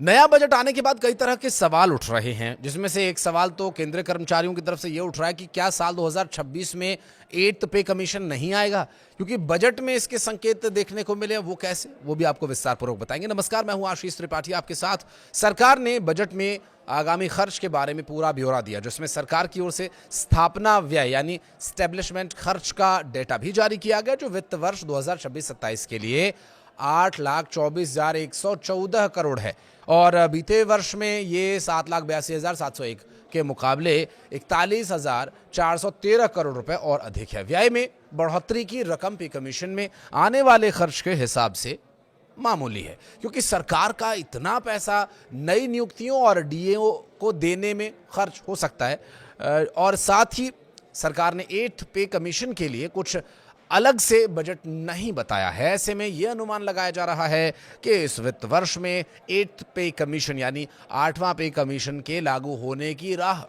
नया बजट आने के बाद कई तरह के सवाल उठ रहे हैं, जिसमें से एक सवाल तो केंद्रीय कर्मचारियों की तरफ से ये उठ रहा है कि क्या साल 2026 में 8th पे कमीशन नहीं आएगा, क्योंकि बजट में इसके संकेत देखने को मिले। वो कैसे, वो भी आपको विस्तार पूर्वक बताएंगे। नमस्कार, मैं हूं आशीष त्रिपाठी आपके साथ। सरकार ने बजट में आगामी खर्च के बारे में पूरा ब्यौरा दिया, जिसमें सरकार की ओर से स्थापना व्यय यानी स्टैब्लिशमेंट खर्च का डेटा भी जारी किया गया, जो वित्त वर्ष 2026-27 के लिए 8,24,114 करोड़ है। और बीते वर्ष में ये 7,82,701 के मुकाबले 41,413 करोड़ रुपए और अधिक है। व्यय में बढ़ोतरी की रकम पे कमीशन में आने वाले खर्च के हिसाब से मामूली है, क्योंकि सरकार का इतना पैसा नई नियुक्तियों और डीएओ को देने में खर्च हो सकता है। और साथ ही सरकार ने 8th पे कमीशन के लिए कुछ अलग से बजट नहीं बताया है। ऐसे में यह अनुमान लगाया जा रहा है कि इस वित्त वर्ष में 8th पे कमीशन यानी 8वां पे कमीशन के लागू होने की राह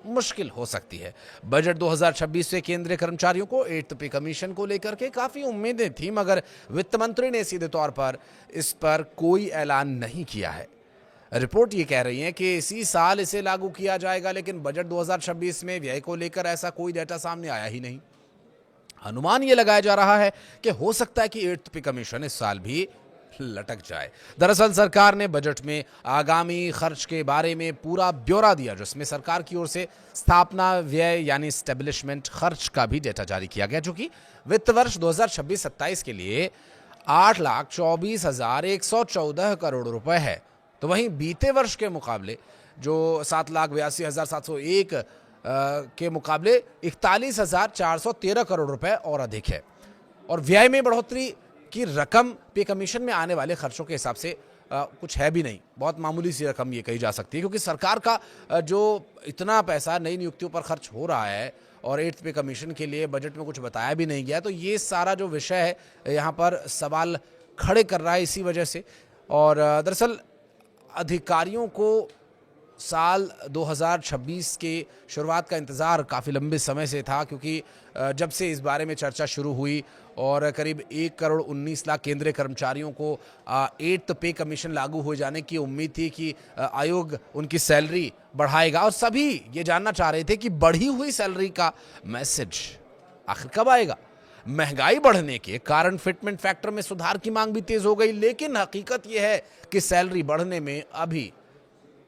मुश्किल हो सकती है। बजट 2026 से केंद्रीय कर्मचारियों को 8th पे कमीशन को लेकर के काफी उम्मीदें थी, मगर वित्त मंत्री ने सीधे तौर पर इस पर कोई ऐलान नहीं किया है। रिपोर्ट ये कह रही है कि इसी साल इसे लागू किया जाएगा, लेकिन बजट 2026 में व्यय को लेकर ऐसा कोई डेटा सामने आया ही नहीं। अनुमान ये लगाया जा रहा है कि हो सकता है कि 8th पे कमीशन इस साल भी लटक जाए। दरअसल सरकार ने बजट में आगामी खर्च के बारे में पूरा ब्यौरा दिया, जिसमें सरकार की ओर से स्थापना व्यय यानी स्टैब्लिशमेंट खर्च का भी डेटा जारी किया गया, जो कि वित्त वर्ष 2026-27 के लिए 8,24,114 करोड़ रुपए है। तो वहीं बीते वर्ष के मुकाबले जो 7,82,701 के मुकाबले 41,413 करोड़ रुपए और अधिक है। और व्यय में बढ़ोतरी की रकम पे कमीशन में आने वाले खर्चों के हिसाब से कुछ है भी नहीं, बहुत मामूली सी रकम ये कही जा सकती है, क्योंकि सरकार का जो इतना पैसा नई नियुक्तियों पर खर्च हो रहा है और 8th पे कमीशन के लिए बजट में कुछ बताया भी नहीं गया, तो ये सारा जो विषय है यहाँ पर सवाल खड़े कर रहा है इसी वजह से। और दरअसल अधिकारियों को साल 2026 के शुरुआत का इंतज़ार काफ़ी लंबे समय से था, क्योंकि जब से इस बारे में चर्चा शुरू हुई और करीब 1,19,00,000 केंद्रीय कर्मचारियों को 8th पे कमीशन लागू हो जाने की उम्मीद थी कि आयोग उनकी सैलरी बढ़ाएगा, और सभी ये जानना चाह रहे थे कि बढ़ी हुई सैलरी का मैसेज आखिर कब आएगा। महंगाई बढ़ने के कारण फिटमेंट फैक्टर में सुधार की मांग भी तेज हो गई, लेकिन हकीकत यह है कि सैलरी बढ़ने में अभी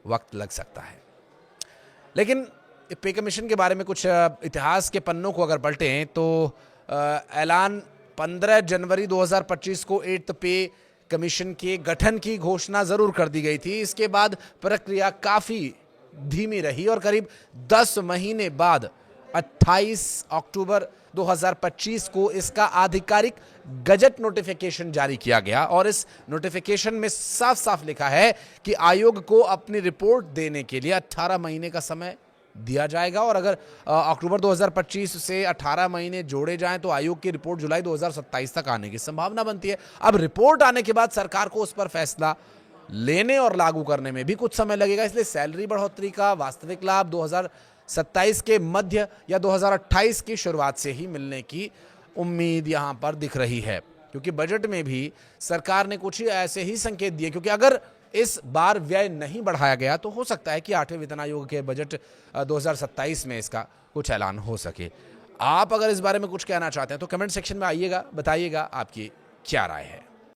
वक्त लग सकता है। लेकिन पे कमीशन के बारे में कुछ इतिहास के पन्नों को अगर पलटें तो ऐलान 15 जनवरी 2025 को 8th पे कमीशन के गठन की घोषणा जरूर कर दी गई थी। इसके बाद प्रक्रिया काफी धीमी रही और करीब 10 महीने बाद 28 अक्टूबर 2025 को इसका आधिकारिक गजट नोटिफिकेशन जारी किया गया, और इस नोटिफिकेशन में साफ साफ लिखा है कि आयोग को अपनी रिपोर्ट देने के लिए 18 महीने का समय दिया जाएगा। और अगर अक्टूबर 2025 से 18 महीने जोड़े जाएं तो आयोग की रिपोर्ट जुलाई 2027 तक आने की संभावना बनती है। अब रिपोर्ट आने के बाद सरकार को उस पर फैसला लेने और लागू करने में भी कुछ समय लगेगा, इसलिए सैलरी बढ़ोतरी का वास्तविक लाभ 2027 के मध्य या 2028 की शुरुआत से ही मिलने की उम्मीद यहां पर दिख रही है, क्योंकि बजट में भी सरकार ने कुछ ही ऐसे ही संकेत दिए, क्योंकि अगर इस बार व्यय नहीं बढ़ाया गया तो हो सकता है कि 8वें वेतन आयोग के बजट 2027 में इसका कुछ ऐलान हो सके। आप अगर इस बारे में कुछ कहना चाहते हैं तो कमेंट सेक्शन में आइएगा, बताइएगा आपकी क्या राय है।